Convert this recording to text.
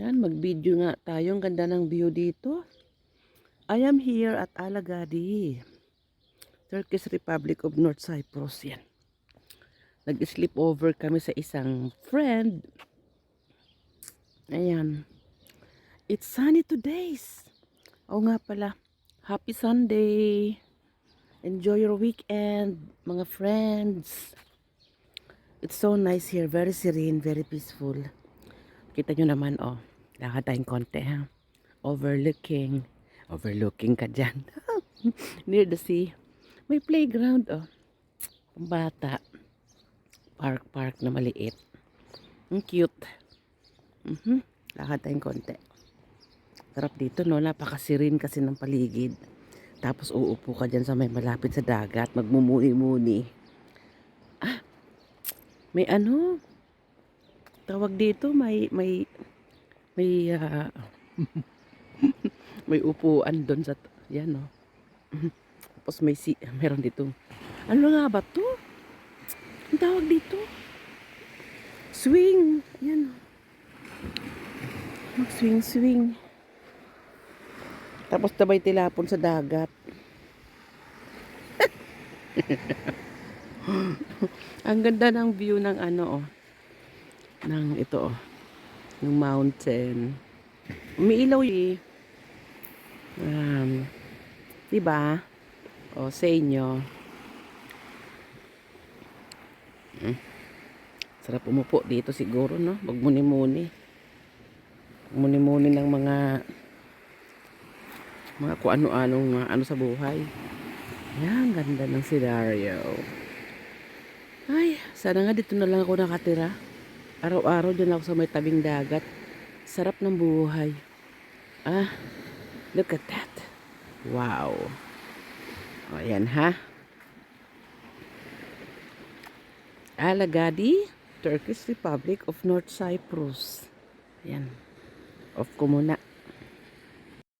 Yan, mag-video nga tayo. Ang ganda ng view dito. I am here at Alagadi, Turkish Republic of North Cyprus. Yan. Nag-sleep over kami sa isang friend. Ayan. It's sunny today. Oo nga pala. Happy Sunday. Enjoy your weekend, mga friends. It's so nice here. Very serene, very peaceful. Kita nyo naman, oh. Lakad tayong konti, ha? Overlooking ka dyan. Near the sea. May playground, oh. Bata. Park na maliit. Ang cute. Lakad tayong konti. Sarap dito, no? Napakasirin kasi ng paligid. Tapos uupo ka dyan sa may malapit sa dagat. Magmumuni-muni. May ano? Tawag dito, may may upuan doon sa, yan, no? Tapos meron dito. Ano nga ba to? Ang tawag dito? Swing. Yan. Mag-swing. Tapos tabay tilapon sa dagat. Ang ganda ng view ng ano, oh. Ng ito, oh. Yung mountain. Umiilaw eh. Diba? O, sa inyo. Sarap umupo dito siguro, no? Magmuni-muni. Muni-muni ng mga kung ano-anong ano sa buhay. Yan, ganda ng scenario. Ay, sana nga dito na lang ako nakatira. Araw-araw dyan ako sa may tabing dagat. Sarap ng buhay. Look at that. Wow. O, ayan ha. Alagadi, Turkish Republic of North Cyprus. Ayan. Off ko muna.